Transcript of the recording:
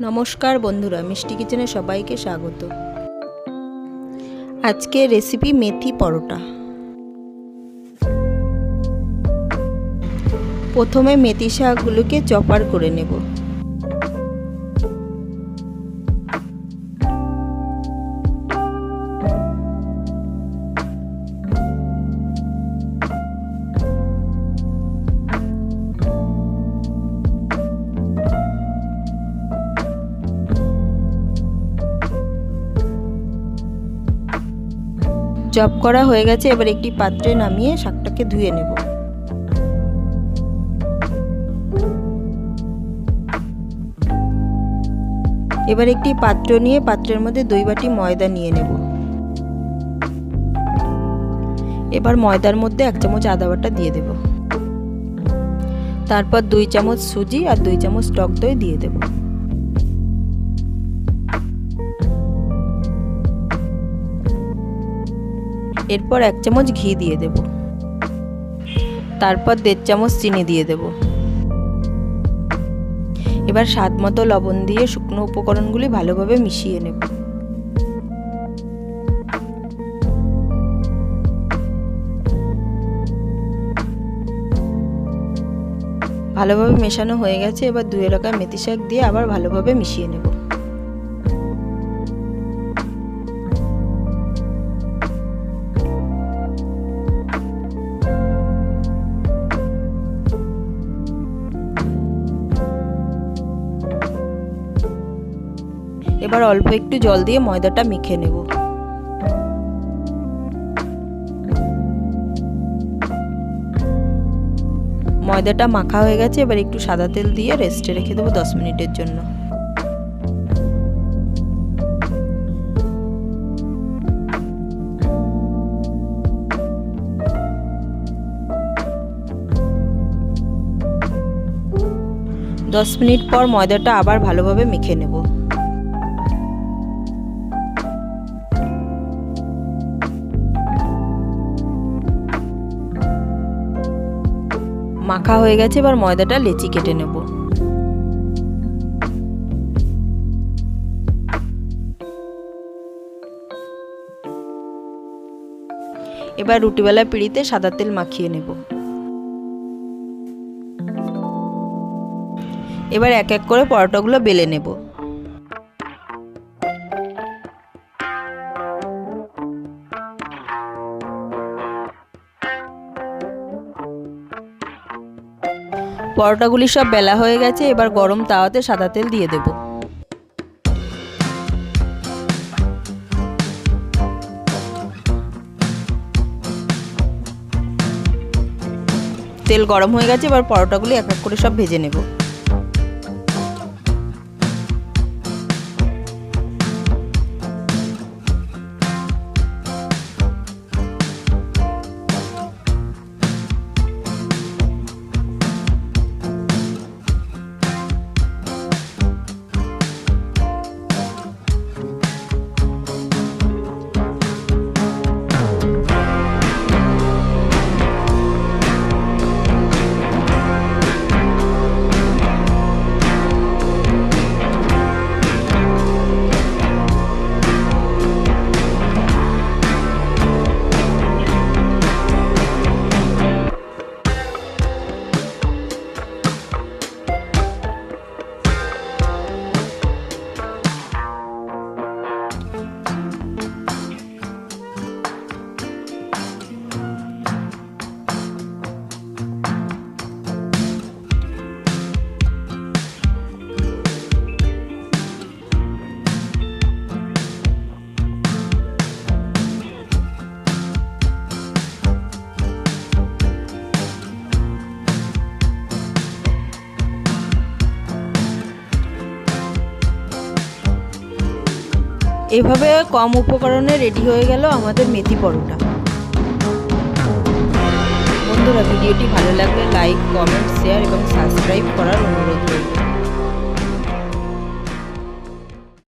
নমস্কার বন্ধুরা, মিষ্টি কিচেনে সবাইকে স্বাগত। আজকে রেসিপি মেথি পরোটা। প্রথমে মেথি শাকগুলোকে চপার করে নেব। চপ করা হয়ে গেছে, এবার একটি পাত্রে নামিয়ে শাকটাকে ধুয়ে নেব। এবার একটি পাত্র নিয়ে পাত্রের মধ্যে 2 বাটি ময়দা নিয়ে নেব। এবার ময়দার মধ্যে 1 চামচ আদা বাটা দিয়ে দেব। তারপর 2 চামচ সুজি আর 2 চামচ টক দই দিয়ে দেব। এরপর 1 চামচ ঘি দিয়ে দেব। তারপর 1.5 চামচ চিনি দিয়ে দেব। এবার স্বাদ মতো লবণ দিয়ে শুকনো উপকরণগুলি ভালোভাবে মিশিয়ে নেব। ভালোভাবে মেশানো হয়ে গেছে, এবার ধুয়ে রাখা মেথি শাক দিয়ে আবার ভালোভাবে মিশিয়ে নেব। এবার অল্প একটু জল দিয়ে ময়দাটা মেখে নেব। ময়দাটা মাখা হয়ে গেছে, এবার একটু সাদা তেল দিয়ে রেস্টে রেখে দেবো 10 মিনিটের জন্য। দশ মিনিট পর ময়দাটা আবার ভালোভাবে মেখে নেব। মাখা হয়ে গেছে, এবার ময়দাটা লেচি কেটে নেব। এবার রুটিবেলা পিঁড়িতে সাদা তেল মাখিয়ে নেব। এবার এক এক করে পরোটাগুলো বেলে নেব। পরোটাগুলি সব বেলা হয়ে গেছে, এবার গরম তাওয়াতে সাদা তেল দিয়ে দেব। তেল গরম হয়ে গেছে, এবার পরোটাগুলি এক এক করে সব ভেজে নেব। এভাবে কম উপকরণে রেডি হয়ে গেল আমাদের মেথি পরোটা। বন্ধুরা, ভিডিওটি ভালো লাগলে লাইক, কমেন্ট, শেয়ার এবং সাবস্ক্রাইব করার অনুরোধ রইল।